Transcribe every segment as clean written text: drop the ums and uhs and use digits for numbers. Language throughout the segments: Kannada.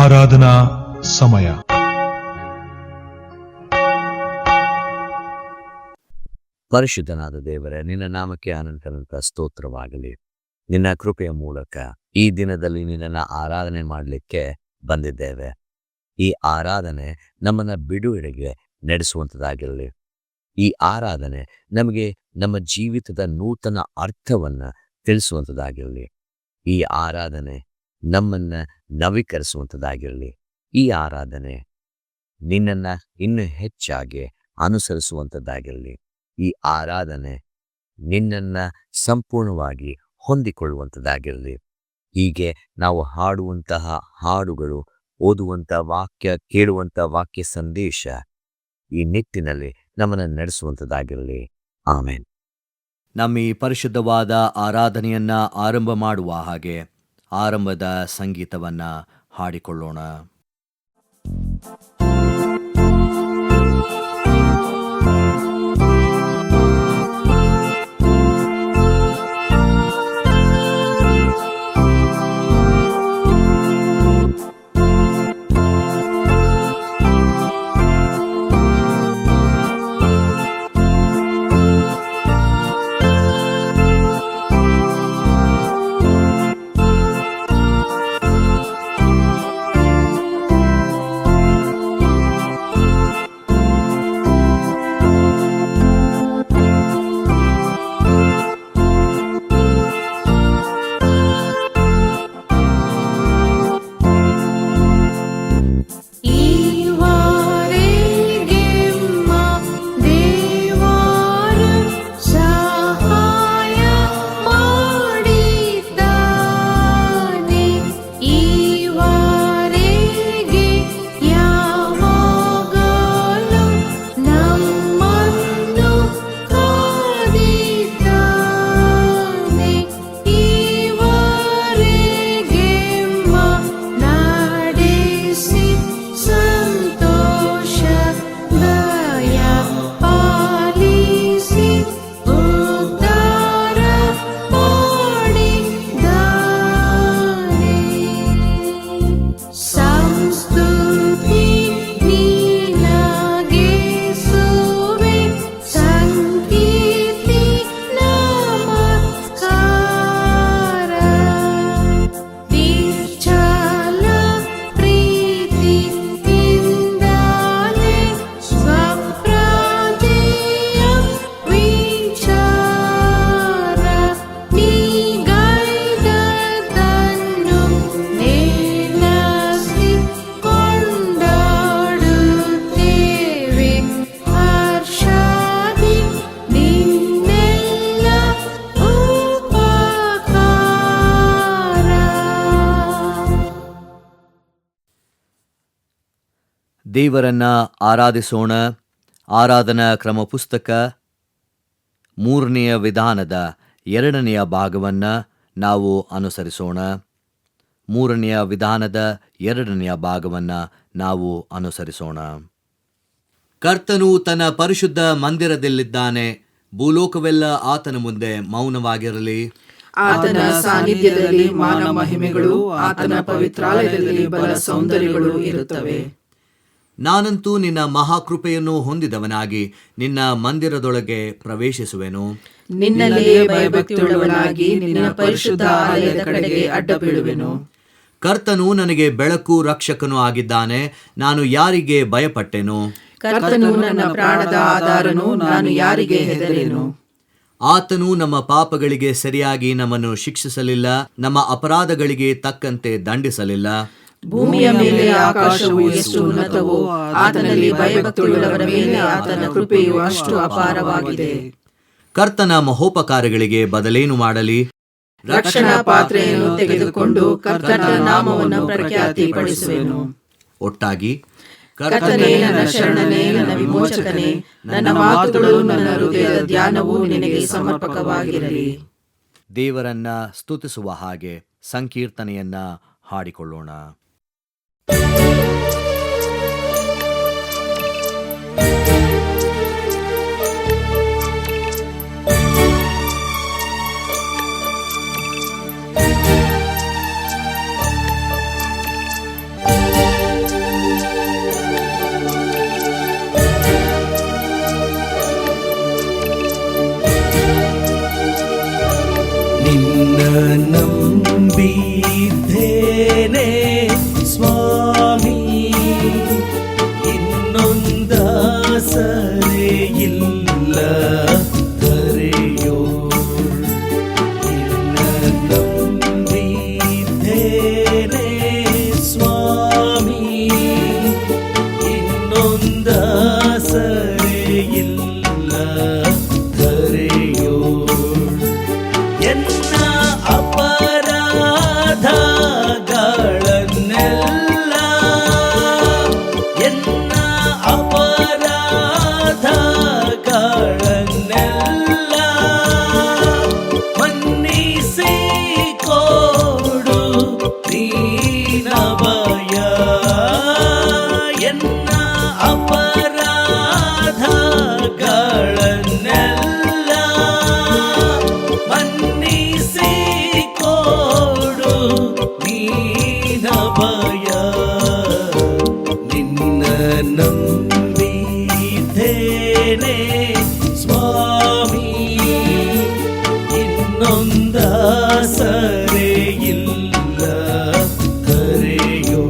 ಆರಾಧನಾ ಸಮಯ. ಪರಿಶುದ್ಧನಾದ ದೇವರೇ, ನಿನ್ನ ನಾಮಕ್ಕೆ ಅನಂತ ಸ್ತೋತ್ರವಾಗಲಿ. ನಿನ್ನ ಕೃಪೆಯ ಮೂಲಕ ಈ ದಿನದಲ್ಲಿ ನಿನ್ನನ್ನು ಆರಾಧನೆ ಮಾಡಲಿಕ್ಕೆ ಬಂದಿದ್ದೇವೆ. ಈ ಆರಾಧನೆ ನಮ್ಮನ್ನ ಬಿಡುಗಡೆಗೆ ನಡೆಸುವಂಥದ್ದಾಗಿರಲಿ. ಈ ಆರಾಧನೆ ನಮಗೆ ನಮ್ಮ ಜೀವಿತದ ನೂತನ ಅರ್ಥವನ್ನ ತಿಳಿಸುವಂಥದ್ದಾಗಿರಲಿ. ಈ ಆರಾಧನೆ ನಮ್ಮನ್ನ ನವೀಕರಿಸುವಂಥದ್ದಾಗಿರಲಿ. ಈ ಆರಾಧನೆ ನಿನ್ನನ್ನು ಇನ್ನೂ ಹೆಚ್ಚಾಗಿ ಅನುಸರಿಸುವಂಥದ್ದಾಗಿರಲಿ. ಈ ಆರಾಧನೆ ನಿನ್ನನ್ನು ಸಂಪೂರ್ಣವಾಗಿ ಹೊಂದಿಕೊಳ್ಳುವಂಥದ್ದಾಗಿರಲಿ. ಹೀಗೆ ನಾವು ಹಾಡುವಂತಹ ಹಾಡುಗಳು, ಓದುವಂಥ ವಾಕ್ಯ, ಕೇಳುವಂಥ ವಾಕ್ಯ ಸಂದೇಶ ಈ ನಿಟ್ಟಿನಲ್ಲಿ ನಮ್ಮನ್ನು ನಡೆಸುವಂಥದ್ದಾಗಿರಲಿ. ಆಮೇನ್. ನಮ್ಮ ಈ ಪರಿಶುದ್ಧವಾದ ಆರಾಧನೆಯನ್ನ ಆರಂಭ ಮಾಡುವ ಹಾಗೆ ಆರಂಭದ ಸಂಗೀತವನ್ನ ಹಾಡಿಕೊಳ್ಳೋಣ. ದೇವರನ್ನ ಆರಾಧಿಸೋಣ. ಆರಾಧನಾ ಕ್ರಮ ಪುಸ್ತಕ 3ನೆಯ ವಿಧಾನದ 2ನೆಯ ಭಾಗವನ್ನು ನಾವು ಅನುಸರಿಸೋಣ. 3ನೆಯ ವಿಧಾನದ 2ನೆಯ ಭಾಗವನ್ನು ನಾವು ಅನುಸರಿಸೋಣ. ಕರ್ತನು ತನ್ನ ಪರಿಶುದ್ಧ ಮಂದಿರದಲ್ಲಿದ್ದಾನೆ. ಭೂಲೋಕವೆಲ್ಲ ಆತನ ಮುಂದೆ ಮೌನವಾಗಿರಲಿ. ಆತನ ಸಾನ್ನಿಧ್ಯದಲ್ಲಿ ಮಾನ ಮಹಿಮೆಗಳು, ಆತನ ಪವಿತ್ರಾಲಯದಲ್ಲಿ ಬಲ ಸೌಂದರ್ಯಗಳು ಇರುತ್ತವೆ. ನಾನಂತೂ ನಿನ್ನ ಮಹಾಕೃಪೆಯನ್ನು ಹೊಂದಿದವನಾಗಿ ನಿನ್ನ ಮಂದಿರದೊಳಗೆ ಪ್ರವೇಶಿಸುವೆನು. ನಿನ್ನಲ್ಲಿಯೇ ಭಯಭಕ್ತಿಯುಳ್ಳವನಾಗಿ ನಿನ್ನ ಪರಿಶುದ್ಧ ಆಲಯದ ಕಡೆಗೆ ಅಡ್ಡ ಬೀಳುವೆನು. ಕರ್ತನು ನನಗೆ ಬೆಳಕು, ರಕ್ಷಕನೂ ಆಗಿದ್ದಾನೆ. ನಾನು ಯಾರಿಗೆ ಭಯಪಟ್ಟೆನು? ಕರ್ತನು ನನ್ನ ಪ್ರಾಣದ ಆಧಾರನು, ನಾನು ಯಾರಿಗೆ ಹೆದರೆನು? ಆತನು ನಮ್ಮ ಪಾಪಗಳಿಗೆ ಸರಿಯಾಗಿ ನಮ್ಮನ್ನು ಶಿಕ್ಷಿಸಲಿಲ್ಲ, ನಮ್ಮ ಅಪರಾಧಗಳಿಗೆ ತಕ್ಕಂತೆ ದಂಡಿಸಲಿಲ್ಲ. ಭೂಮಿಯ ಮೇಲೆ ಆಕಾಶವು ಎಷ್ಟು ಉನ್ನತವೋ, ಆತನಲ್ಲಿ ಭಯಭಕ್ತಿಯುಳ್ಳವರ ಮೇಲೆ ಆತನ ಕೃಪೆಯು ಅಷ್ಟು ಅಪಾರವಾಗಿದೆ. ಕರ್ತನ ಮಹೋಪಕಾರಗಳಿಗೆ ಬದಲೇನು ಮಾಡಲಿ? ರಕ್ಷಣಾ ಪಾತ್ರೆಯನ್ನು ತೆಗೆದುಕೊಂಡು ಕರ್ತನ ನಾಮವನ್ನು ಪ್ರಖ್ಯಾತಿಪಡಿಸುವೆನು. ಒಟ್ಟಾಗಿ ಕರ್ತನೇ, ನನ್ನ ಶರಣನೇ, ನನ್ನ ವಿಮೋಚಕನೇ, ನನ್ನ ಮಾತುಗಳು ನನ್ನ ಹೃದಯದ ಧ್ಯಾನವು ನಿನಗೆ ಸಮರ್ಪಕವಾಗಿರಲಿ. ದೇವರನ್ನ ಸ್ತುತಿಸುವ ಹಾಗೆ ಸಂಕೀರ್ತನೆಯನ್ನ ಹಾಡಿಕೊಳ್ಳೋಣ. ನಿನ್ನ ನಂಬಿದ್ದೇನೆ ಸ್ವಾಮಿ, ಇನ್ನೊಂದಾಸರೆ ಇಲ್ಲ ಕರೆಯೋ. ನಿನ್ನ ನಂಬಿದ್ದೇನೆ ಸ್ವಾಮಿ, ಇನ್ನೊಂದಾಸರೆ ಇಲ್ಲ ಕರೆಯೋ. ಎನ್ನ ಅಪರಾಧಗಳನ್ನೆಲ್ಲ, ಎನ್ನ ಅಪರಾಧಗಳನ್ನೆಲ್ಲ ಮನ್ನಿಸಿ ಕೊಡು ನೀನಭಯ. ಎನ್ನ ಅಪರಾಧಗಳನ್ನೆಲ್ಲ ಮನ್ನಿಸಿ ಕೊಡು ನೀನಭಯ. ನಿನ್ನ ನಂಬಿದ್ದೇನೆ ಸ್ವಾಮಿ, ಇನ್ನೊಂದಾಸರೆ ಇಲ್ಲ ಕರೆಯೋ.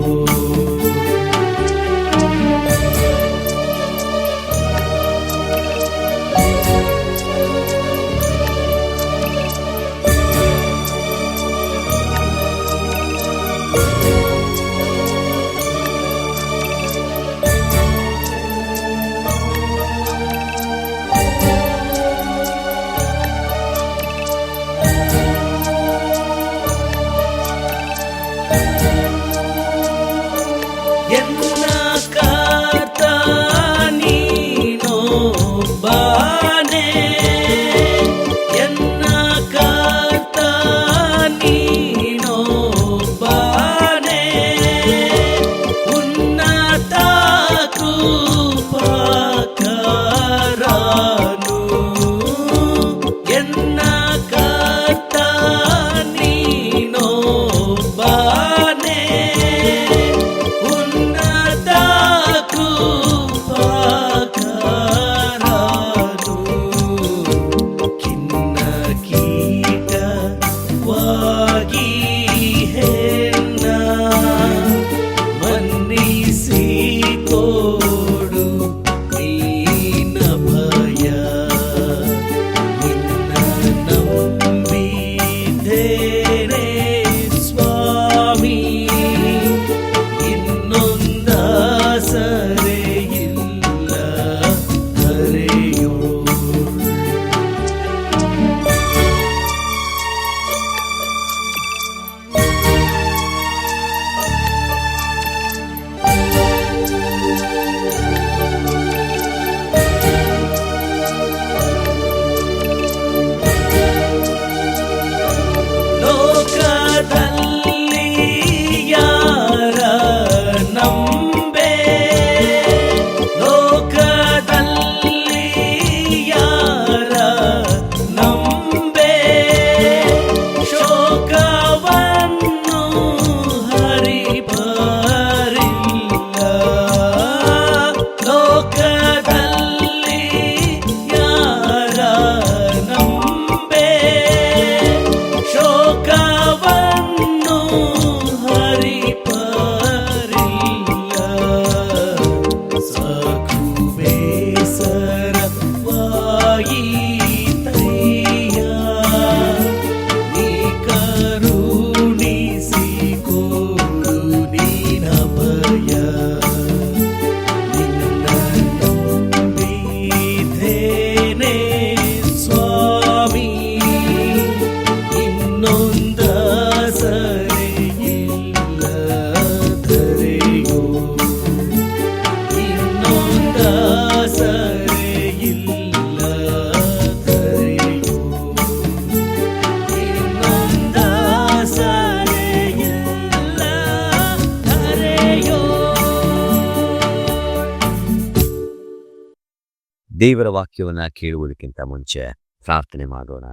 ದೇವರ ವಾಕ್ಯವನ್ನ ಕೇಳುವುದಕ್ಕಿಂತ ಮುಂಚೆ ಪ್ರಾರ್ಥನೆ ಮಾಡೋಣ.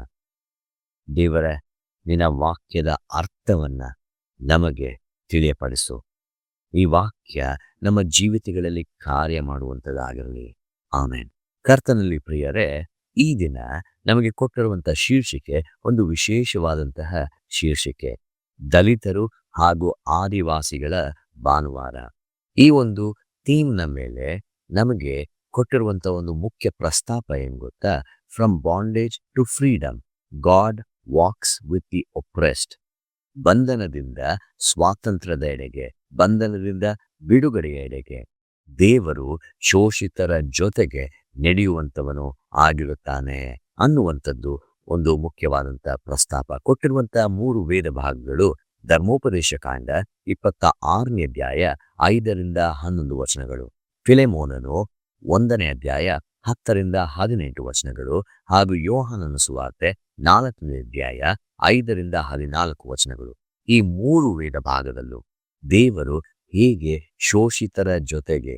ದೇವರೇ, ನಿನ್ನ ವಾಕ್ಯದ ಅರ್ಥವನ್ನ ನಮಗೆ ತಿಳಿಯಪಡಿಸು. ಈ ವಾಕ್ಯ ನಮ್ಮ ಜೀವಿತಗಳಲ್ಲಿ ಕಾರ್ಯ ಮಾಡುವಂಥದ್ದಾಗಿರಲಿ. ಆಮೇನ್. ಕರ್ತನಲ್ಲಿ ಪ್ರಿಯರೇ, ಈ ದಿನ ನಮಗೆ ಕೊಟ್ಟಿರುವಂತಹ ಶೀರ್ಷಿಕೆ ಒಂದು ವಿಶೇಷವಾದಂತಹ ಶೀರ್ಷಿಕೆ, ದಲಿತರು ಹಾಗೂ ಆದಿವಾಸಿಗಳ ಭಾನುವಾರ. ಈ ಒಂದು ಥೀಮ್ನ ಮೇಲೆ ನಮಗೆ ಕೊಟ್ಟಿರುವಂತಹ ಒಂದು ಮುಖ್ಯ ಪ್ರಸ್ತಾಪ ಏನ್ ಗೊತ್ತಾ? From bondage to freedom, God walks with the oppressed. ಬಂಧನದಿಂದ ಸ್ವಾತಂತ್ರ್ಯದ ಎಡೆಗೆ, ಬಂಧನದಿಂದ ಬಿಡುಗಡೆಯ ಎಡೆಗೆ ದೇವರು ಶೋಷಿತರ ಜೊತೆಗೆ ನಡೆಯುವಂಥವನು ಆಗಿರುತ್ತಾನೆ ಅನ್ನುವಂಥದ್ದು ಒಂದು ಮುಖ್ಯವಾದಂತಹ ಪ್ರಸ್ತಾಪ. ಕೊಟ್ಟಿರುವಂತಹ 3 ವೇದ ಭಾಗಗಳು ಧರ್ಮೋಪದೇಶ ಕಾಂಡ 26ನೇ ಅಧ್ಯಾಯ 5ರಿಂದ 11 ವಚನಗಳು, ಫಿಲೆಮೋನನು 1ನೇ ಅಧ್ಯಾಯ 10ರಿಂದ 18 ವಚನಗಳು, ಹಾಗೂ ಯೋಹಾನನ ಸುವಾರ್ತೆ 4ನೇ ಅಧ್ಯಾಯ 5ರಿಂದ 14 ವಚನಗಳು. ಈ 3 ವೇದ ಭಾಗದಲ್ಲೂ ದೇವರು ಹೇಗೆ ಶೋಷಿತರ ಜೊತೆಗೆ,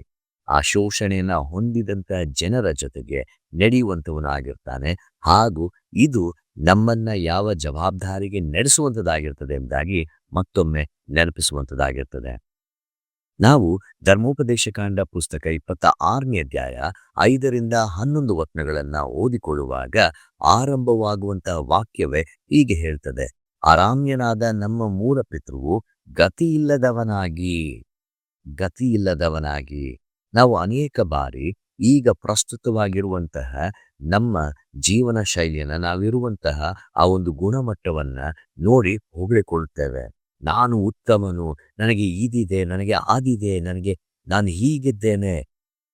ಆ ಶೋಷಣೆಯನ್ನ ಹೊಂದಿದಂತ ಜನರ ಜೊತೆಗೆ ನಡೆಯುವಂಥವನಾಗಿರ್ತಾನೆ, ಹಾಗೂ ಇದು ನಮ್ಮನ್ನ ಯಾವ ಜವಾಬ್ದಾರಿಗೆ ನಡೆಸುವಂಥದ್ದಾಗಿರ್ತದೆ ಎಂಬುದಾಗಿ ಮತ್ತೊಮ್ಮೆ ನೆನಪಿಸುವಂಥದ್ದಾಗಿರ್ತದೆ. ನಾವು ಧರ್ಮೋಪದೇಶ ಕಾಂಡ ಪುಸ್ತಕ 26ನೇ ಅಧ್ಯಾಯ 5ರಿಂದ 11 ವಚನಗಳನ್ನ ಓದಿಕೊಳ್ಳುವಾಗ ಆರಂಭವಾಗುವಂತಹ ವಾಕ್ಯವೇ ಹೀಗೆ ಹೇಳ್ತದೆ: ಅರಾಮ್ಯನಾದ ನಮ್ಮ ಮೂಲ ಪಿತೃವು ಗತಿಯಿಲ್ಲದವನಾಗಿ. ನಾವು ಅನೇಕ ಬಾರಿ ಈಗ ಪ್ರಸ್ತುತವಾಗಿರುವಂತಹ ನಮ್ಮ ಜೀವನ ಶೈಲಿಯನ್ನ, ನಾವಿರುವಂತಹ ಆ ಒಂದು ಗುಣಮಟ್ಟವನ್ನ ನೋಡಿ ಹೊಗಳಿಕೊಳ್ಳುತ್ತೇವೆ. ನಾನು ಉತ್ತಮನು, ನನಗೆ ಇದಿದೆ, ನನಗೆ ಆದಿದೆ, ನಾನು ಹೀಗಿದ್ದೇನೆ,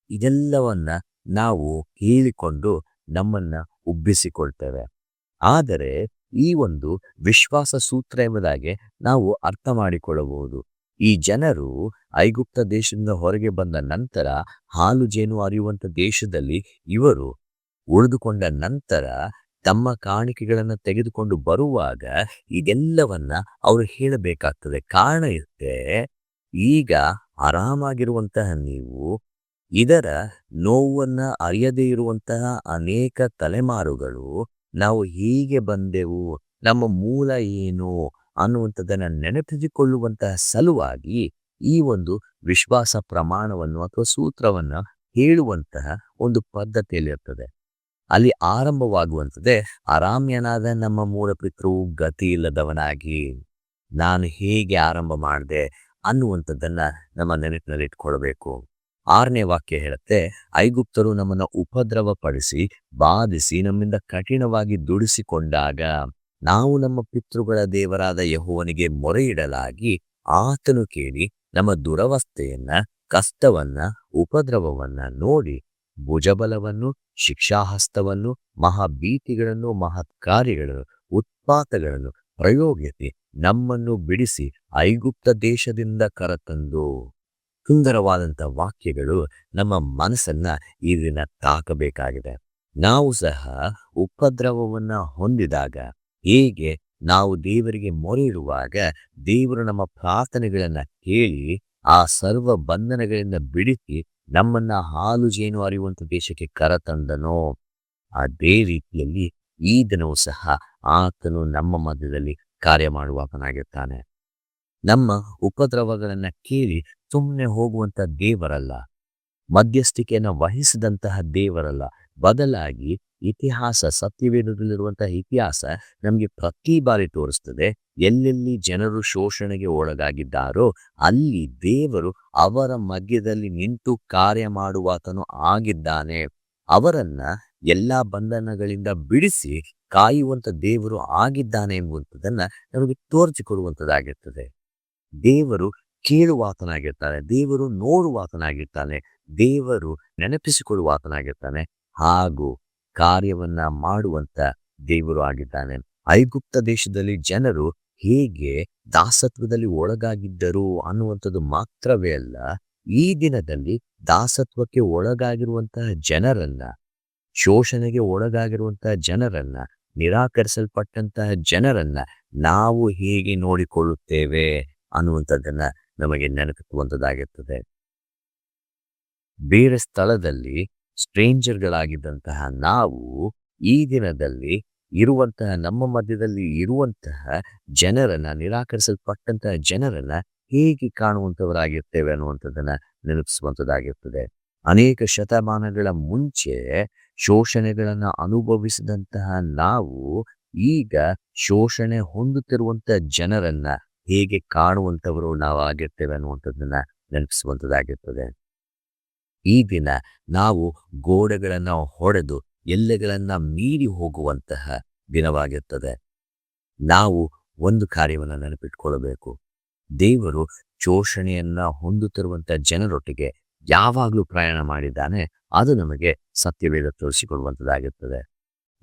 ಇದೆಲ್ಲವನ್ನ ನಾವು ಹೇಳಿಕೊಂಡು ನಮ್ಮನ್ನ ಉಬ್ಬಿಸಿಕೊಳ್ತೇವೆ. ಆದರೆ ಈ ಒಂದು ವಿಶ್ವಾಸ ಸೂತ್ರ ಎಂಬುದಾಗಿ ನಾವು ಅರ್ಥ ಮಾಡಿಕೊಳ್ಳಬಹುದು. ಈ ಜನರು ಐಗುಪ್ತ ದೇಶದಿಂದ ಹೊರಗೆ ಬಂದ ನಂತರ, ಹಾಲು ಜೇನು ಹರಿಯುವಂತ ದೇಶದಲ್ಲಿ ಇವರು ಉಳಿದುಕೊಂಡ ನಂತರ ತಮ್ಮ ಕಾಣಿಕೆಗಳನ್ನು ತೆಗೆದುಕೊಂಡು ಬರುವಾಗ ಇದೆಲ್ಲವನ್ನ ಅವರು ಹೇಳಬೇಕಾಗ್ತದೆ. ಕಾರಣ ಇರುತ್ತೆ, ಈಗ ಆರಾಮಾಗಿರುವಂತಹ ನೀವು ಇದರ ನೋವನ್ನ ಅರಿಯದೇ ಇರುವಂತಹ ಅನೇಕ ತಲೆಮಾರುಗಳು ನಾವು ಹೀಗೆ ಬಂದೆವು, ನಮ್ಮ ಮೂಲ ಏನು ಅನ್ನುವಂಥದ್ದನ್ನ ನೆನಪಿಸಿಕೊಳ್ಳುವಂತಹ ಸಲುವಾಗಿ ಈ ಒಂದು ವಿಶ್ವಾಸ ಪ್ರಮಾಣವನ್ನು ಅಥವಾ ಸೂತ್ರವನ್ನ ಹೇಳುವಂತಹ ಒಂದು ಪದ್ಧತಿಯಲ್ಲಿರ್ತದೆ. ಅಲ್ಲಿ ಆರಂಭವಾಗುವಂಥದ್ದೇ ಅರಾಮ್ಯನಾದ ನಮ್ಮ ಮೂಲ ಪಿತೃವು ಗತಿ ಇಲ್ಲದವನಾಗಿ. ನಾನು ಹೇಗೆ ಆರಂಭ ಮಾಡಿದೆ ಅನ್ನುವಂಥದ್ದನ್ನ ನಮ್ಮ ನೆನಪಿನಲ್ಲಿ ಇಟ್ಕೊಳ್ಬೇಕು. 6ನೇ ವಾಕ್ಯ ಹೇಳುತ್ತೆ, ಐಗುಪ್ತರು ನಮ್ಮನ್ನು ಉಪದ್ರವ ಪಡಿಸಿ ಬಾಧಿಸಿ ನಮ್ಮಿಂದ ಕಠಿಣವಾಗಿ ದುಡಿಸಿಕೊಂಡಾಗ ನಾವು ನಮ್ಮ ಪಿತೃಗಳ ದೇವರಾದ ಯೆಹೋವನಿಗೆ ಮೊರೆ ಇಡಲಾಗಿ ಆತನು ಕೇಳಿ ನಮ್ಮ ದುರವಸ್ಥೆಯನ್ನ, ಕಷ್ಟವನ್ನ, ಉಪದ್ರವವನ್ನ ನೋಡಿ ಭುಜಬಲವನ್ನು, ಶಿಕ್ಷಾಹಸ್ತವನ್ನು, ಮಹಾಭೀತಿಗಳನ್ನು, ಮಹತ್ಕಾರ್ಯಗಳನ್ನು, ಉತ್ಪಾತಗಳನ್ನು ಪ್ರಯೋಗಿಸಿ ನಮ್ಮನ್ನು ಬಿಡಿಸಿ ಐಗುಪ್ತ ದೇಶದಿಂದ ಕರತಂದು. ಸುಂದರವಾದಂಥ ವಾಕ್ಯಗಳು ನಮ್ಮ ಮನಸ್ಸನ್ನ ಈ ದಿನ ತಾಕಬೇಕಾಗಿದೆ. ನಾವು ಸಹ ಉಪದ್ರವವನ್ನ ಹೊಂದಿದಾಗ ಹೇಗೆ ನಾವು ದೇವರಿಗೆ ಮೊರೆ ಇಡುವಾಗ ದೇವರು ನಮ್ಮ ಪ್ರಾರ್ಥನೆಗಳನ್ನ ಕೇಳಿ ಆ ಸರ್ವ ಬಂಧನಗಳಿಂದ ಬಿಡಿಸಿ ನಮ್ಮನ್ನ ಹಾಲು ಜೇನು ಹರಿಯುವಂತ ದೇಶಕ್ಕೆ ಕರತಂದನೋ, ಅದೇ ರೀತಿಯಲ್ಲಿ ಈ ದಿನವೂ ಸಹ ಆತನು ನಮ್ಮ ಮಧ್ಯದಲ್ಲಿ ಕಾರ್ಯ ಮಾಡುವಾತನಾಗಿರ್ತಾನೆ. ನಮ್ಮ ಉಪದ್ರವಗಳನ್ನ ಕೇಳಿ ಸುಮ್ಮನೆ ಹೋಗುವಂತ ದೇವರಲ್ಲ, ಮಧ್ಯಸ್ಥಿಕೆಯನ್ನು ವಹಿಸಿದಂತಹ ದೇವರಲ್ಲ. ಬದಲಾಗಿ ಇತಿಹಾಸ, ಸತ್ಯವೇದದಲ್ಲಿರುವಂತಹ ಇತಿಹಾಸ ನಮಗೆ ಪ್ರತಿ ಬಾರಿ ತೋರಿಸ್ತದೆ, ಎಲ್ಲೆಲ್ಲಿ ಜನರು ಶೋಷಣೆಗೆ ಒಳಗಾಗಿದ್ದಾರೋ ಅಲ್ಲಿ ದೇವರು ಅವರ ಮಧ್ಯದಲ್ಲಿ ನಿಂತು ಕಾರ್ಯ ಮಾಡುವಾತನು ಆಗಿದ್ದಾನೆ. ಅವರನ್ನ ಎಲ್ಲಾ ಬಂಧನಗಳಿಂದ ಬಿಡಿಸಿ ಕಾಯುವಂತ ದೇವರು ಆಗಿದ್ದಾನೆ ಎಂಬುವಂಥದ್ದನ್ನ ನಮಗೆ ತೋರಿಸಿಕೊಡುವಂಥದ್ದಾಗಿರ್ತದೆ. ದೇವರು ಕೇಳುವಾತನಾಗಿರ್ತಾನೆ, ದೇವರು ನೋಡುವಾತನಾಗಿರ್ತಾನೆ, ದೇವರು ನೆನಪಿಸಿಕೊಳ್ಳುವಾತನಾಗಿರ್ತಾನೆ, ಹಾಗೂ ಕಾರ್ಯವನ್ನ ಮಾಡುವಂತ ದೇವರು ಆಗಿದ್ದಾನೆ. ಐಗುಪ್ತ ದೇಶದಲ್ಲಿ ಜನರು ಹೇಗೆ ದಾಸತ್ವದಲ್ಲಿ ಒಳಗಾಗಿದ್ದರು ಅನ್ನುವಂಥದ್ದು ಮಾತ್ರವೇ ಅಲ್ಲ, ಈ ದಿನದಲ್ಲಿ ದಾಸತ್ವಕ್ಕೆ ಒಳಗಾಗಿರುವಂತಹ ಜನರನ್ನ, ಶೋಷಣೆಗೆ ಒಳಗಾಗಿರುವಂತಹ ಜನರನ್ನ, ನಿರಾಕರಿಸಲ್ಪಟ್ಟಂತಹ ಜನರನ್ನ ನಾವು ಹೇಗೆ ನೋಡಿಕೊಳ್ಳುತ್ತೇವೆ ಅನ್ನುವಂಥದ್ದನ್ನ ನಮಗೆ ನೆನಪಿಸುವಂಥದ್ದಾಗಿರ್ತದೆ. ಬೇರೆ ಸ್ಥಳದಲ್ಲಿ ಸ್ಟ್ರೇಂಜರ್ಗಳಾಗಿದ್ದಂತಹ ನಾವು ಈ ದಿನದಲ್ಲಿ ಇರುವಂತಹ ನಮ್ಮ ಮಧ್ಯದಲ್ಲಿ ಇರುವಂತಹ ಜನರನ್ನ, ನಿರಾಕರಿಸಲ್ಪಟ್ಟಂತಹ ಜನರನ್ನ ಹೇಗೆ ಕಾಣುವಂಥವರಾಗಿರ್ತೇವೆ ಅನ್ನುವಂಥದ್ದನ್ನ ನೆನಪಿಸುವಂಥದ್ದಾಗಿರ್ತದೆ. ಅನೇಕ ಶತಮಾನಗಳ ಮುಂಚೆ ಶೋಷಣೆಗಳನ್ನ ಅನುಭವಿಸಿದಂತಹ ನಾವು ಈಗ ಶೋಷಣೆ ಹೊಂದುತ್ತಿರುವಂತಹ ಜನರನ್ನ ಹೇಗೆ ಕಾಣುವಂಥವರು ನಾವು ಆಗಿರ್ತೇವೆ ಅನ್ನುವಂಥದ್ದನ್ನ ನೆನಪಿಸುವಂಥದ್ದಾಗಿರ್ತದೆ. ಈ ದಿನ ನಾವು ಗೋಡೆಗಳನ್ನ ಹೊಡೆದು ಎಲ್ಲೆಗಳನ್ನ ಮೀರಿ ಹೋಗುವಂತಹ ದಿನವಾಗಿರ್ತದೆ. ನಾವು ಒಂದು ಕಾರ್ಯವನ್ನು ನೆನಪಿಟ್ಕೊಳ್ಳಬೇಕು. ದೇವರು ಶೋಷಣೆಯನ್ನ ಹೊಂದುತ್ತಿರುವಂತಹ ಜನರೊಟ್ಟಿಗೆ ಯಾವಾಗಲೂ ಪ್ರಯಾಣ ಮಾಡಿದ್ದಾನೆ. ಅದು ನಮಗೆ ಸತ್ಯವೇದ ತೋರಿಸಿಕೊಡುವಂಥದ್ದಾಗಿರ್ತದೆ.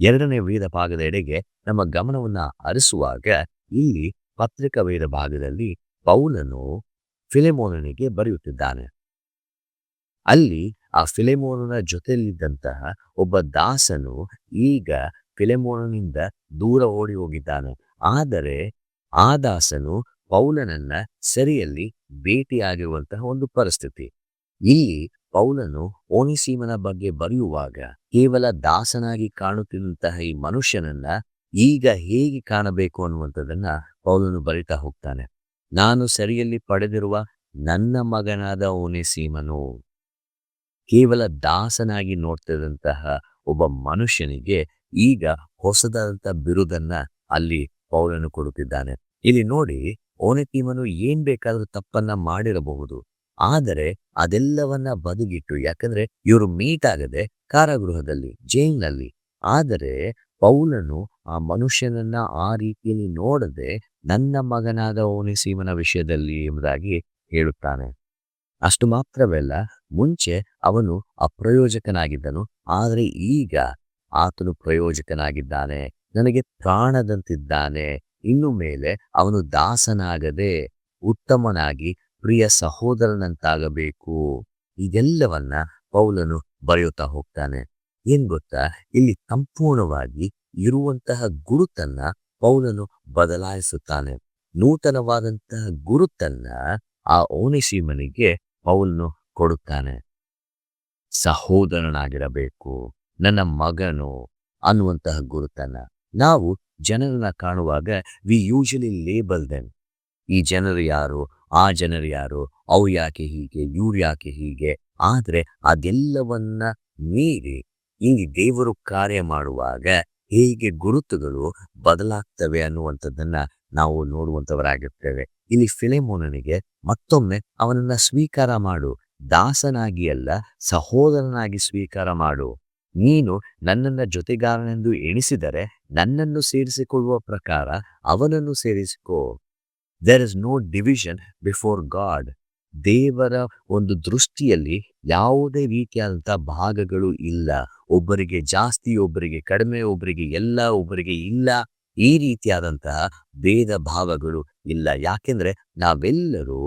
2ನೇ ವೇದ ಭಾಗದ ಎಡೆಗೆ ನಮ್ಮ ಗಮನವನ್ನ ಹರಿಸುವಾಗ ಇಲ್ಲಿ ಪತ್ರಿಕಾ ವೇದ ಭಾಗದಲ್ಲಿ ಪೌಲನು ಫಿಲೆಮೋನನಿಗೆ ಬರೆಯುತ್ತಿದ್ದಾನೆ. ಅಲ್ಲಿ ಆ ಫಿಲೆಮೋನನ ಜೊತೆಯಲ್ಲಿದ್ದಂತಹ ಒಬ್ಬ ದಾಸನು ಈಗ ಫಿಲೆಮೋನನಿಂದ ದೂರ ಓಡಿ ಹೋಗಿದ್ದಾನೆ. ಆದರೆ ಆ ದಾಸನು ಪೌಲನನ್ನ ಸೆರೆಯಲ್ಲಿ ಭೇಟಿಯಾಗಿರುವಂತಹ ಒಂದು ಪರಿಸ್ಥಿತಿ. ಇಲ್ಲಿ ಪೌಲನು ಓನೆಸಿಮನ ಬಗ್ಗೆ ಬರೆಯುವಾಗ ಕೇವಲ ದಾಸನಾಗಿ ಕಾಣುತ್ತಿದ್ದಂತಹ ಈ ಮನುಷ್ಯನನ್ನ ಈಗ ಹೇಗೆ ಕಾಣಬೇಕು ಅನ್ನುವಂಥದ್ದನ್ನ ಪೌಲನು ಬರಿತಾ ಹೋಗ್ತಾನೆ. ನಾನು ಸೆರೆಯಲ್ಲಿ ಪಡೆದಿರುವ ನನ್ನ ಮಗನಾದ ಓನೆಸಿಮನು. ಕೇವಲ ದಾಸನಾಗಿ ನೋಡ್ತಿದ್ದಂತಹ ಒಬ್ಬ ಮನುಷ್ಯನಿಗೆ ಈಗ ಹೊಸದಾದಂಥ ಬಿರುದನ್ನ ಅಲ್ಲಿ ಪೌಲನು ಕೊಡುತ್ತಿದ್ದಾನೆ. ಇಲ್ಲಿ ನೋಡಿ, ಓನೆಸಿಮನು ಏನ್ ಬೇಕಾದ್ರೂ ತಪ್ಪನ್ನ ಮಾಡಿರಬಹುದು, ಆದರೆ ಅದೆಲ್ಲವನ್ನ ಬದಿಗಿಟ್ಟು, ಯಾಕಂದ್ರೆ ಇವರು ಮೀಟ್ ಆಗದೆ ಕಾರಾಗೃಹದಲ್ಲಿ, ಜೈಲಿನಲ್ಲಿ, ಆದರೆ ಪೌಲನು ಆ ಮನುಷ್ಯನನ್ನ ಆ ರೀತಿಯಲ್ಲಿ ನೋಡದೆ ನನ್ನ ಮಗನಾದ ಓನೆಸಿಮನ ವಿಷಯದಲ್ಲಿ ಎಂಬುದಾಗಿ ಹೇಳುತ್ತಾನೆ. ಅಷ್ಟು ಮಾತ್ರವಲ್ಲ, ಮುಂಚೆ ಅವನು ಅಪ್ರಯೋಜಕನಾಗಿದ್ದನು, ಆದರೆ ಈಗ ಆತನು ಪ್ರಯೋಜಕನಾಗಿದ್ದಾನೆ, ನನಗೆ ಪ್ರಾಣದಂತಿದ್ದಾನೆ. ಇನ್ನು ಮೇಲೆ ಅವನು ದಾಸನಾಗದೆ ಉತ್ತಮನಾಗಿ ಪ್ರಿಯ ಸಹೋದರನಂತಾಗಬೇಕು. ಇದೆಲ್ಲವನ್ನ ಪೌಲನು ಬರೆಯುತ್ತಾ ಹೋಗ್ತಾನೆ. ಏನ್ ಗೊತ್ತಾ, ಇಲ್ಲಿ ಸಂಪೂರ್ಣವಾಗಿ ಇರುವಂತಹ ಗುರುತನ್ನ ಪೌಲನು ಬದಲಾಯಿಸುತ್ತಾನೆ. ನೂತನವಾದಂತಹ ಗುರುತನ್ನ ಆ ಓನೆಸಿಮನಿಗೆ ಪೌಲನು ಕೊಡುತ್ತಾನೆ. ಸಹೋದರನಾಗಿರಬೇಕು, ನನ್ನ ಮಗನು ಅನ್ನುವಂತಹ ಗುರುತನ್ನ. ನಾವು ಜನರನ್ನ ಕಾಣುವಾಗ ವಿ ಯೂಶಲಿ ಲೇಬಲ್ ದೆಮ್. ಈ ಜನರು ಯಾರು, ಆ ಜನರು ಯಾರು, ಅವು ಯಾಕೆ ಹೀಗೆ, ಇವ್ರು ಯಾಕೆ ಹೀಗೆ. ಆದ್ರೆ ಅದೆಲ್ಲವನ್ನ ಮೀರಿ ಇಲ್ಲಿ ದೇವರು ಕಾರ್ಯ ಮಾಡುವಾಗ ಹೇಗೆ ಗುರುತುಗಳು ಬದಲಾಗ್ತವೆ ಅನ್ನುವಂಥದ್ದನ್ನ ನಾವು ನೋಡುವಂಥವರಾಗಿರ್ತೇವೆ. ಇಲ್ಲಿ ಫಿಲೆಮೋನನಿಗೆ ಮತ್ತೊಮ್ಮೆ ಅವನನ್ನ ಸ್ವೀಕಾರ ಮಾಡು, ದಾಸನಾಗಿ ಅಲ್ಲ ಸಹೋದರನಾಗಿ ಸ್ವೀಕಾರ ಮಾಡು. ನೀನು ನನ್ನನ್ನ ಜೊತೆಗಾರನೆಂದು ಎಣಿಸಿದರೆ ನನ್ನನ್ನು ಸೇರಿಸಿಕೊಳ್ಳುವ ಪ್ರಕಾರ ಅವನನ್ನು ಸೇರಿಸಿಕೋ. There is no division before God. ದೇವರ ಒಂದು ದೃಷ್ಟಿಯಲ್ಲಿ ಯಾವುದೇ ರೀತಿಯಾದಂಥ ಭಾಗಗಳು ಇಲ್ಲ. ಒಬ್ಬರಿಗೆ ಜಾಸ್ತಿ, ಒಬ್ಬರಿಗೆ ಕಡಿಮೆ, ಒಬ್ಬರಿಗೆ ಎಲ್ಲ, ಒಬ್ಬರಿಗೆ ಇಲ್ಲ. ಈ ರೀತಿಯಾದಂತಹ ಭೇದ ಭಾವಗಳು ಇಲ್ಲ. ಯಾಕೆಂದ್ರೆ ನಾವೆಲ್ಲರೂ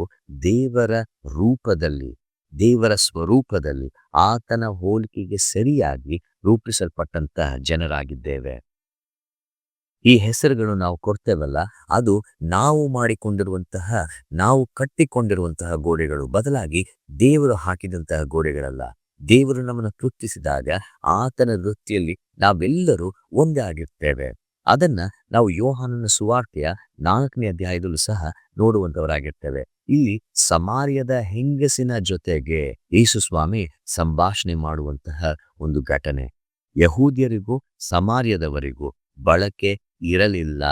ದೇವರ ರೂಪದಲ್ಲಿ, ದೇವರ ಸ್ವರೂಪದಲ್ಲಿ, ಆತನ ಹೋಲಿಕೆಗೆ ಸರಿಯಾಗಿ ರೂಪಿಸಲ್ಪಟ್ಟಂತಹ ಜನರಾಗಿದ್ದೇವೆ. ಈ ಹೆಸರುಗಳು ನಾವು ಕೊಡ್ತೇವಲ್ಲ, ಅದು ನಾವು ಮಾಡಿಕೊಂಡಿರುವಂತಹ, ನಾವು ಕಟ್ಟಿಕೊಂಡಿರುವಂತಹ ಗೋಡೆಗಳು, ಬದಲಾಗಿ ದೇವರು ಹಾಕಿದಂತಹ ಗೋಡೆಗಳಲ್ಲ. ದೇವರು ನಮ್ಮನ್ನು ತೃಪ್ತಿಸಿದಾಗ ಆತನ ವೃತ್ತಿಯಲ್ಲಿ ನಾವೆಲ್ಲರೂ ಒಂದೇ ಆಗಿರ್ತೇವೆ. ಅದನ್ನ ನಾವು ಯೋಹಾನನ ಸುವಾರ್ತೆಯ 4ನೇ ಅಧ್ಯಾಯದಲ್ಲೂ ಸಹ ನೋಡುವಂತವರಾಗಿರ್ತೇವೆ. ಇಲ್ಲಿ ಸಮಾರ್ಯದ ಹೆಂಗಸಿನ ಜೊತೆಗೆ ಯೇಸು ಸ್ವಾಮಿ ಸಂಭಾಷಣೆ ಮಾಡುವಂತಹ ಒಂದು ಘಟನೆ. ಯಹೂದ್ಯರಿಗೂ ಸಮಾರ್ಯದವರಿಗೂ ಬಳಕೆ ಇರಲಿಲ್ಲ.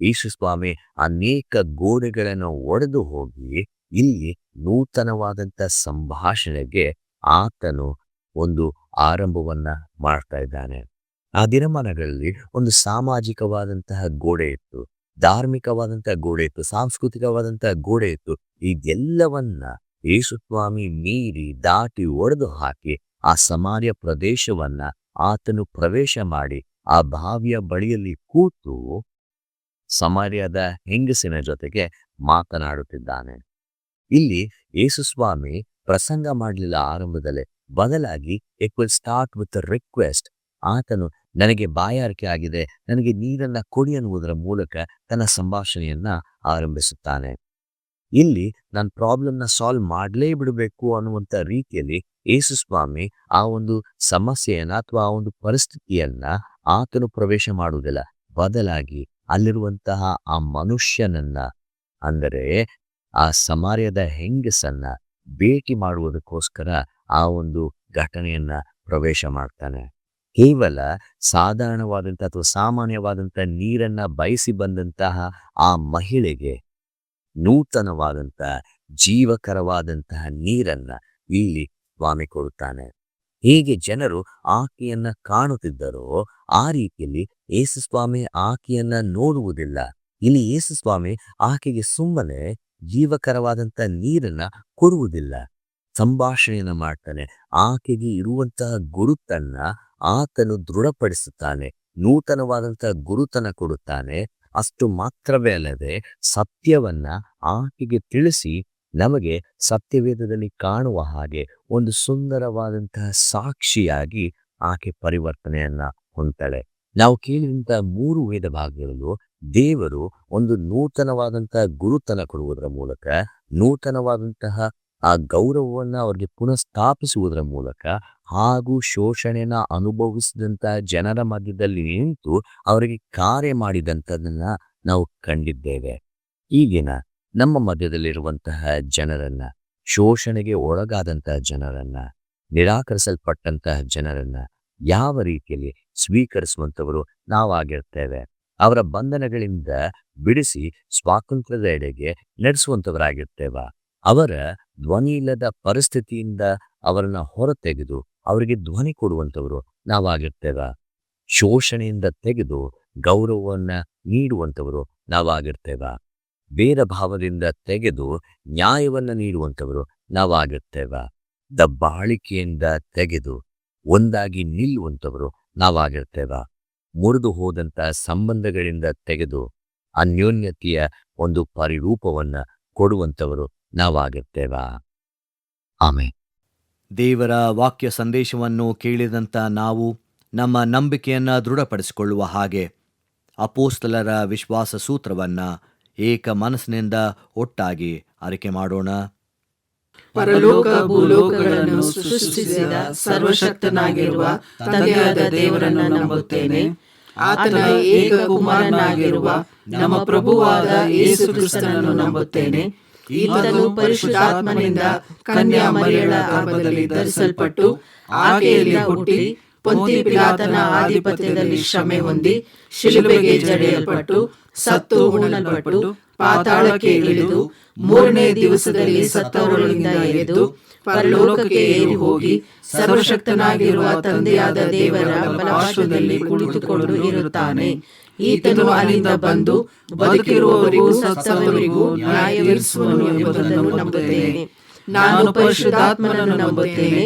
ಯೇಸು ಸ್ವಾಮಿ ಅನೇಕ ಗೋಡೆಗಳನ್ನು ಒಡೆದು ಹೋಗಿ ಇಲ್ಲಿ ನೂತನವಾದಂಥ ಸಂಭಾಷಣೆಗೆ ಆತನು ಒಂದು ಆರಂಭವನ್ನ ಮಾಡ್ತಾ ಇದ್ದಾನೆ. ಆ ದಿನಮಾನಗಳಲ್ಲಿ ಒಂದು ಸಾಮಾಜಿಕವಾದಂತಹ ಗೋಡೆ ಇತ್ತು, ಧಾರ್ಮಿಕವಾದಂತಹ ಗೋಡೆ ಇತ್ತು, ಸಾಂಸ್ಕೃತಿಕವಾದಂತಹ ಗೋಡೆ ಇತ್ತು. ಇದೆಲ್ಲವನ್ನ ಯೇಸು ಸ್ವಾಮಿ ಮೀರಿ ದಾಟಿ ಒಡೆದು ಹಾಕಿ ಆ ಸಮಾರ್ಯ ಪ್ರದೇಶವನ್ನ ಆತನು ಪ್ರವೇಶ ಮಾಡಿ ಆ ಬಾವಿಯ ಬಳಿಯಲ್ಲಿ ಕೂತು ಸಮಾರ್ಯದ ಹೆಂಗಸಿನ ಜೊತೆಗೆ ಮಾತನಾಡುತ್ತಿದ್ದಾನೆ. ಇಲ್ಲಿ ಯೇಸು ಸ್ವಾಮಿ ಪ್ರಸಂಗ ಮಾಡಲಿಲ್ಲ ಆರಂಭದಲ್ಲೇ, ಬದಲಾಗಿ it will start with request. ಆತನು ನನಗೆ ಬಾಯಾರಿಕೆ ಆಗಿದೆ, ನನಗೆ ನೀರನ್ನ ಕೊಡಿ ಅನ್ನುವುದರ ಮೂಲಕ ತನ್ನ ಸಂಭಾಷಣೆಯನ್ನ ಆರಂಭಿಸುತ್ತಾನೆ. ಇಲ್ಲಿ ನನ್ನ ಪ್ರಾಬ್ಲಮ್ನ ಸಾಲ್ವ್ ಮಾಡಲೇ ಬಿಡಬೇಕು ಅನ್ನುವಂಥ ರೀತಿಯಲ್ಲಿ ಯೇಸು ಸ್ವಾಮಿ ಆ ಒಂದು ಸಮಸ್ಯೆಯನ್ನ ಅಥವಾ ಆ ಒಂದು ಪರಿಸ್ಥಿತಿಯನ್ನ ಆತನು ಪ್ರವೇಶ ಮಾಡುವುದಿಲ್ಲ. ಬದಲಾಗಿ ಅಲ್ಲಿರುವಂತಹ ಆ ಮನುಷ್ಯನನ್ನ, ಅಂದರೆ ಆ ಸಮಾರ್ಯದ ಹೆಂಗಸನ್ನ ಭೇಟಿ ಮಾಡುವುದಕ್ಕೋಸ್ಕರ ಆ ಒಂದು ಘಟನೆಯನ್ನ ಪ್ರವೇಶ ಮಾಡ್ತಾನೆ. ಕೇವಲ ಸಾಧಾರಣವಾದಂಥ ಅಥವಾ ಸಾಮಾನ್ಯವಾದಂಥ ನೀರನ್ನ ಬಯಸಿ ಬಂದಂತಹ ಆ ಮಹಿಳೆಗೆ ನೂತನವಾದಂಥ ಜೀವಕರವಾದಂತಹ ನೀರನ್ನ ಇಲ್ಲಿ ಸ್ವಾಮಿ ಕೊಡುತ್ತಾನೆ. ಹೇಗೆ ಜನರು ಆಕೆಯನ್ನ ಕಾಣುತ್ತಿದ್ದರೋ ಆ ರೀತಿಯಲ್ಲಿ ಯೇಸು ಸ್ವಾಮಿ ಆಕೆಯನ್ನ ನೋಡುವುದಿಲ್ಲ. ಇಲ್ಲಿ ಯೇಸು ಸ್ವಾಮಿ ಆಕೆಗೆ ಸುಮ್ಮನೆ ಜೀವಕರವಾದಂಥ ನೀರನ್ನ ಕೊಡುವುದಿಲ್ಲ, ಸಂಭಾಷಣೆಯನ್ನ ಮಾಡ್ತಾನೆ. ಆಕೆಗೆ ಇರುವಂತಹ ಗುರುತನ್ನ ಆತನು ದೃಢಪಡಿಸುತ್ತಾನೆ, ನೂತನವಾದಂತಹ ಗುರುತನ ಕೊಡುತ್ತಾನೆ. ಅಷ್ಟು ಮಾತ್ರವೇ ಅಲ್ಲದೆ ಸತ್ಯವನ್ನ ಆಕೆಗೆ ತಿಳಿಸಿ ನಮಗೆ ಸತ್ಯವೇದದಲ್ಲಿ ಕಾಣುವ ಹಾಗೆ ಒಂದು ಸುಂದರವಾದಂತಹ ಸಾಕ್ಷಿಯಾಗಿ ಆಕೆ ಪರಿವರ್ತನೆಯನ್ನ ಹೊಂದ್ತಾಳೆ. ನಾವು ಕೇಳಿದಂತಹ 3 ವೇದ ಭಾಗಗಳಲ್ಲೂ ದೇವರು ಒಂದು ನೂತನವಾದಂತಹ ಗುರುತನ ಕೊಡುವುದರ ಮೂಲಕ, ನೂತನವಾದಂತಹ ಆ ಗೌರವವನ್ನ ಅವರಿಗೆ ಪುನಃ ಸ್ಥಾಪಿಸುವುದರ ಮೂಲಕ, ಹಾಗೂ ಶೋಷಣೆಯನ್ನ ಅನುಭವಿಸಿದಂತಹ ಜನರ ಮಧ್ಯದಲ್ಲಿ ನಿಂತು ಅವರಿಗೆ ಕಾರ್ಯ ಮಾಡಿದಂಥದನ್ನ ನಾವು ಕಂಡಿದ್ದೇವೆ. ಈಗಿನ ನಮ್ಮ ಮಧ್ಯದಲ್ಲಿರುವಂತಹ ಜನರನ್ನ, ಶೋಷಣೆಗೆ ಒಳಗಾದಂತಹ ಜನರನ್ನ, ನಿರಾಕರಿಸಲ್ಪಟ್ಟಂತಹ ಜನರನ್ನ ಯಾವ ರೀತಿಯಲ್ಲಿ ಸ್ವೀಕರಿಸುವಂಥವರು ನಾವಾಗಿರ್ತೇವೆ. ಅವರ ಬಂಧನಗಳಿಂದ ಬಿಡಿಸಿ ಸ್ವಾತಂತ್ರ್ಯದ ಎಡೆಗೆ ನಡೆಸುವಂಥವರಾಗಿರ್ತೇವ. ಅವರ ಧ್ವನಿ ಇಲ್ಲದ ಪರಿಸ್ಥಿತಿಯಿಂದ ಅವರನ್ನ ಹೊರತೆಗೆದು ಅವರಿಗೆ ಧ್ವನಿ ಕೊಡುವಂಥವರು ನಾವಾಗಿರ್ತೇವ. ಶೋಷಣೆಯಿಂದ ತೆಗೆದು ಗೌರವವನ್ನ ನೀಡುವಂಥವರು ನಾವಾಗಿರ್ತೇವ. ಬೇರ ಭಾವದಿಂದ ತೆಗೆದು ನ್ಯಾಯವನ್ನ ನೀಡುವಂಥವರು ನಾವಾಗಿರ್ತೇವ. ದಬ್ಬಾಳಿಕೆಯಿಂದ ತೆಗೆದು ಒಂದಾಗಿ ನಿಲ್ಲುವಂಥವರು ನಾವಾಗಿರ್ತೇವ. ಮುರಿದು ಹೋದಂಥ ಸಂಬಂಧಗಳಿಂದ ತೆಗೆದು ಅನ್ಯೋನ್ಯತೆಯ ಒಂದು ಪರಿರೂಪವನ್ನ ಕೊಡುವಂಥವರು ನಾವಾಗಿರ್ತೇವ. ಆಮೆನ್. ದೇವರ ವಾಕ್ಯ ಸಂದೇಶವನ್ನು ಕೇಳಿದಂಥ ನಾವು ನಮ್ಮ ನಂಬಿಕೆಯನ್ನ ದೃಢಪಡಿಸಿಕೊಳ್ಳುವ ಹಾಗೆ ಅಪೋಸ್ತಲರ ವಿಶ್ವಾಸ ಸೂತ್ರವನ್ನ ಏಕ ಮನಸ್ಸಿನಿಂದ ಒಟ್ಟಾಗಿ ಆರಿಕೆ ಮಾಡೋಣ. ಪರಲೋಕ ಭೂಲೋಕಗಳನ್ನು ಸೃಷ್ಟಿಸಿದ ಸರ್ವಶಕ್ತನಾಗಿರುವ ತಂದೆಯಾದ ದೇವರನ್ನು ನಂಬುತ್ತೇನೆ. ಆತನ ಏಕ ಕುಮಾರನಾಗಿರುವ ನಮ್ಮ ಪ್ರಭುವಾದ ಯೇಸು ಕ್ರಿಸ್ತನನ್ನು ನಂಬುತ್ತೇನೆ. ಈತನು ಪರಿಶುದ್ಧಾತ್ಮನಿಂದ ಕನ್ಯಾ ಮರಿಯಳ ಗರ್ಭದಲ್ಲಿ ಧರಿಸಲ್ಪಟ್ಟು ಆಕೆಯಲ್ಲಿ ಹುಟ್ಟಿ ಪೊಂತಿ ಪಿಲಾತನ ಆಧಿಪತ್ಯದಲ್ಲಿ ಶ್ರಮೆ ಹೊಂದಿ ಶಿಲುಬೆಗೆ ಜಡಿಯಲ್ಪಟ್ಟು ಸತ್ತು ಹೂಣಲ್ಪಟ್ಟು ಪಾತಾಳಕ್ಕೆ ಇಳಿದು 3ನೇ ದಿವಸದಲ್ಲಿ ಸತ್ತವರೊಳಗಿಂದ ಎದ್ದು ಪರಲೋಕಕ್ಕೆ ಏರಿ ಹೋಗಿ ಸರ್ವಶಕ್ತನಾಗಿರುವ ತಂದೆಯಾದ ದೇವರ ಬಲಪಾರ್ಶ್ವದಲ್ಲಿ ಕುಳಿತುಕೊಂಡು ಇರುತ್ತಾನೆ. ಈತನು ಅಲ್ಲಿಂದ ಬಂದು ಬದುಕಿರುವವರಿಗೂ ಸತ್ತವರಿಗೂ ನ್ಯಾಯ ತೀರಿಸುವನು ಎಂಬುದನ್ನು ನಂಬುತ್ತೇನೆ. ನಾನು ಪರಿಶುದ್ಧಾತ್ಮನನ್ನು ನಂಬುತ್ತೇನೆ.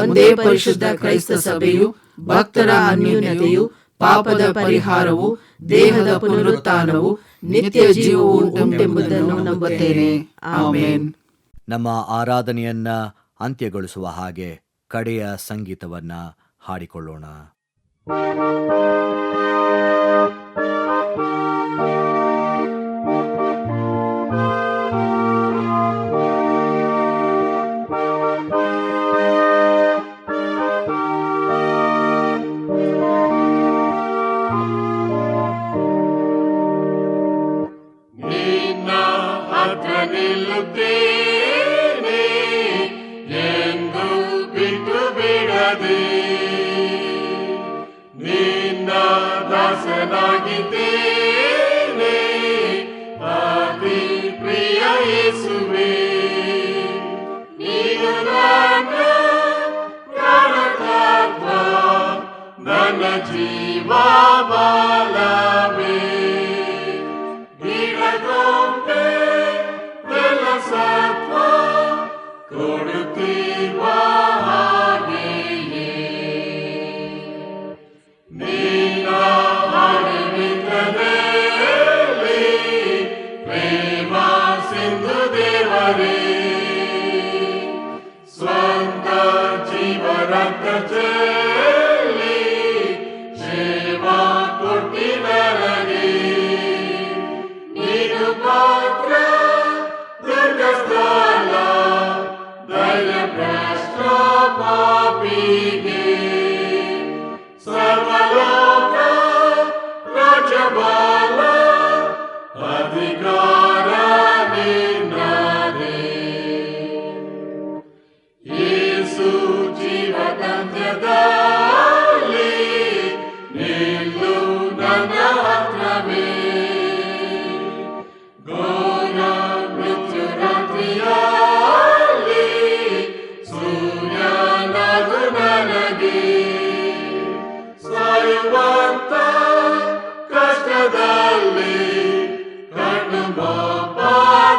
ಒಂದೇ ಪರಿಶುದ್ಧ ಕ್ರೈಸ್ತ ಸಭೆಯು, ಭಕ್ತರ ಅನ್ಯೋನ್ಯತೆಯು, ಪಾಪದ ಪರಿಹಾರವು, ದೇಹದ ಪುನರುತ್ಥಾನವು, ನಿತ್ಯ ಜೀವವು ಉಂಟೆಂಬುದನ್ನು ನಂಬುತ್ತೇನೆ. ಆಮೆನ್. ನಮ್ಮ ಆರಾಧನೆಯನ್ನ ಅಂತ್ಯಗೊಳಿಸುವ ಹಾಗೆ ಕಡೆಯ ಸಂಗೀತವನ್ನ ಹಾಡಿಕೊಳ್ಳೋಣ. ಧೈರ್ಯ ಸ್ವಾಮಿಗೆ ಸರ್ವಲೋಕ ರಾಜ್ಯಬಲ ಅಧಿಕಾರ ನಿನ್ನದೇ. ಯೇಸು ಜೀವದಂತ್ಯದಲ್ಲಿ ನಿಲ್ಲು ನನ್ನ ಹತ್ರವೇ. ಘೋರ ಮೃತ್ಯುರಾತ್ರಿಯಲ್ಲಿ ಸೂರ್ಯನಾಗು ನನಗೆ. ಸಾಯುವಂತ ಕಷ್ಟದಲ್ಲಿ ಕಣ್ಣು ಮೊಬ್ಬಾದಾಗಲೇ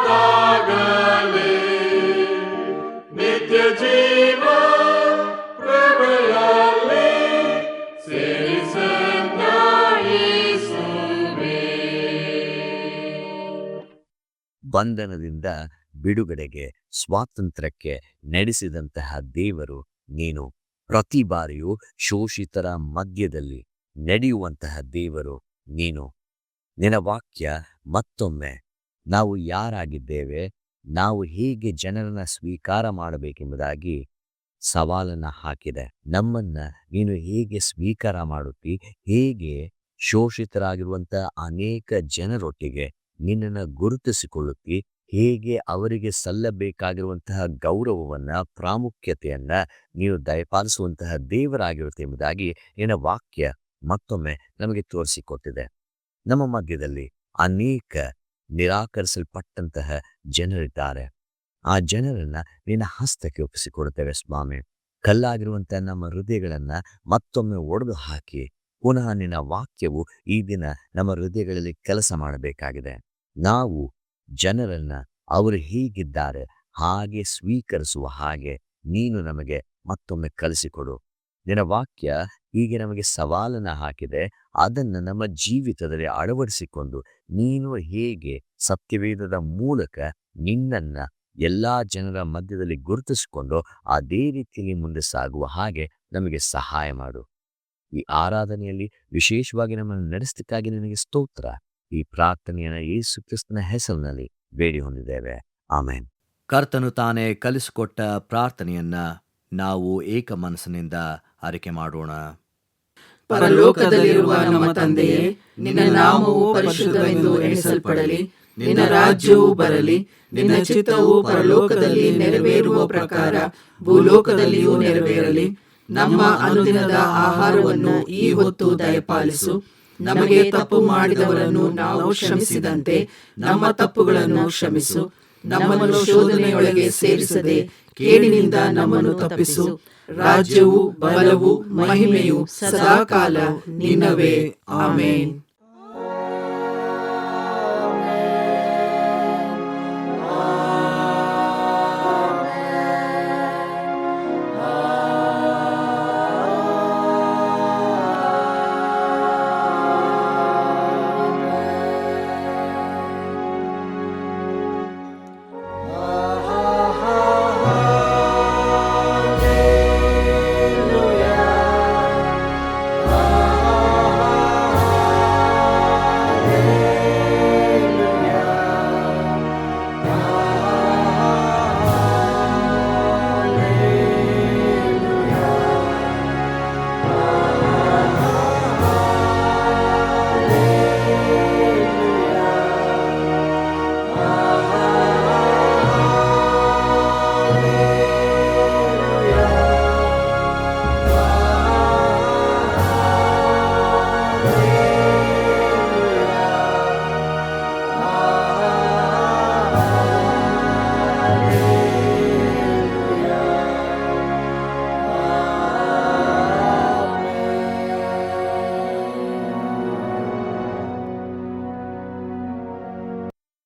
ನಿತ್ಯ ಜೀವ ಪ್ರೇಮೆಯಲ್ಲಿ ಸೇರಿಸನ್ನ ಯೇಸುವೇ. ಬಂಧನದಿಂದ ಬಿಡುಗಡೆಗೆ, ಸ್ವಾತಂತ್ರ್ಯಕ್ಕೆ ನಡೆಸಿದಂತಹ ದೇವರು ನೀನು. ಪ್ರತಿ ಬಾರಿಯೂ ಶೋಷಿತರ ಮಧ್ಯದಲ್ಲಿ ನಡೆಯುವಂತಹ ದೇವರು ನೀನು. ನಿನ್ನ ವಾಕ್ಯ ಮತ್ತೊಮ್ಮೆ ನಾವು ಯಾರಾಗಿದ್ದೇವೆ, ನಾವು ಹೇಗೆ ಜನರನ್ನ ಸ್ವೀಕಾರ ಮಾಡಬೇಕೆಂಬುದಾಗಿ ಸವಾಲನ್ನು ಹಾಕಿದೆ. ನಮ್ಮನ್ನ ನೀನು ಹೇಗೆ ಸ್ವೀಕಾರ ಮಾಡುತ್ತಿ, ಹೇಗೆ ಶೋಷಿತರಾಗಿರುವಂಥ ಅನೇಕ ಜನರೊಟ್ಟಿಗೆ ನಿನ್ನನ್ನು ಗುರುತಿಸಿಕೊಳ್ಳುತ್ತಿ, ಹೇಗೆ ಅವರಿಗೆ ಸಲ್ಲಬೇಕಾಗಿರುವಂತಹ ಗೌರವವನ್ನ, ಪ್ರಾಮುಖ್ಯತೆಯನ್ನ ನೀವು ದಯಪಾಲಿಸುವಂತಹ ದೇವರಾಗಿರುತ್ತೆ ಎಂಬುದಾಗಿ ನಿನ್ನ ವಾಕ್ಯ ಮತ್ತೊಮ್ಮೆ ನಮಗೆ ತೋರಿಸಿಕೊಟ್ಟಿದೆ. ನಮ್ಮ ಮಧ್ಯದಲ್ಲಿ ಅನೇಕ ನಿರಾಕರಿಸಲ್ಪಟ್ಟಂತಹ ಜನರಿದ್ದಾರೆ. ಆ ಜನರನ್ನ ನಿನ್ನ ಹಸ್ತಕ್ಕೆ ಒಪ್ಪಿಸಿಕೊಡುತ್ತೇವೆ ಸ್ವಾಮಿ. ಕಲ್ಲಾಗಿರುವಂತಹ ನಮ್ಮ ಹೃದಯಗಳನ್ನ ಮತ್ತೊಮ್ಮೆ ಒಡೆದು ಹಾಕಿ, ಪುನಃ ನಿನ್ನ ವಾಕ್ಯವು ಈ ದಿನ ನಮ್ಮ ಹೃದಯಗಳಲ್ಲಿ ಕೆಲಸ ಮಾಡಬೇಕಾಗಿದೆ. ನಾವು ಜನರನ್ನ ಅವರು ಹೀಗಿದ್ದಾರೆ ಹಾಗೆ ಸ್ವೀಕರಿಸುವ ಹಾಗೆ ನೀನು ನಮಗೆ ಮತ್ತೊಮ್ಮೆ ಕಲಿಸಿಕೊಡು. ನಿನ್ನ ವಾಕ್ಯ ಹೀಗೆ ನಮಗೆ ಸವಾಲನ್ನು ಹಾಕಿದೆ, ಅದನ್ನು ನಮ್ಮ ಜೀವಿತದಲ್ಲಿ ಅಳವಡಿಸಿಕೊಂಡು ನೀನು ಹೇಗೆ ಸತ್ಯವೇದದ ಮೂಲಕ ನಿನ್ನನ್ನ ಎಲ್ಲಾ ಜನರ ಮಧ್ಯದಲ್ಲಿ ಗುರುತಿಸಿಕೊಂಡು ಅದೇ ರೀತಿಯಲ್ಲಿ ಮುಂದೆ ಸಾಗುವ ಹಾಗೆ ನಮಗೆ ಸಹಾಯ ಮಾಡು. ಈ ಆರಾಧನೆಯಲ್ಲಿ ವಿಶೇಷವಾಗಿ ನಮ್ಮನ್ನು ನಡೆಸಲಿಕ್ಕಾಗಿ ನಿನಗೆ ಸ್ತೋತ್ರ. ಈ ಪ್ರಾರ್ಥನೆಯನ್ನು ಯೇಸು ಕ್ರಿಸ್ತನ ಹೆಸರಿನಲ್ಲಿ ಬೇಡಿ ಹೊಂದಿದ್ದೇವೆ, ಆಮೇನ್. ಕರ್ತನು ತಾನೇ ಕಲಿಸಿಕೊಟ್ಟ ಪ್ರಾರ್ಥನೆಯನ್ನ ನಾವು ಏಕ ಮನಸ್ಸಿನಿಂದ ಆರೈಕೆ ಮಾಡೋಣ. ಪರಲೋಕದಲ್ಲಿರುವ ನಮ್ಮ ತಂದೆಯೇ, ನಿನ್ನ ನಾಮವು ಪರಿಶುದ್ಧವೆಂದು ಎಣಿಸಲ್ಪಡಲಿ. ನಿನ್ನ ರಾಜ್ಯವು ಬರಲಿ. ನಿನ್ನ ಚಿತ್ತವು ಪರಲೋಕದಲ್ಲಿ ನೆರವೇರುವ ಪ್ರಕಾರ ಭೂಲೋಕದಲ್ಲಿಯೂ ನೆರವೇರಲಿ. ನಮ್ಮ ಅನುದಿನದ ಆಹಾರವನ್ನು ಈ ಹೊತ್ತು ದಯಪಾಲಿಸು. ನಮಗೆ ತಪ್ಪು ಮಾಡಿದವರನ್ನು ನಾವು ಕ್ಷಮಿಸಿದಂತೆ ನಮ್ಮ ತಪ್ಪುಗಳನ್ನು ಕ್ಷಮಿಸು. ನಮ್ಮನ್ನು ಶೋಧನೆಯೊಳಗೆ ಸೇರಿಸದೆ ಕೇಡಿನಿಂದ ನಮ್ಮನ್ನು ತಪ್ಪಿಸು. ರಾಜ್ಯವು, ಬಲವು, ಮಹಿಮೆಯು ಸದಾಕಾಲ ನಿನ್ನವೇ. ಆಮೇನ್.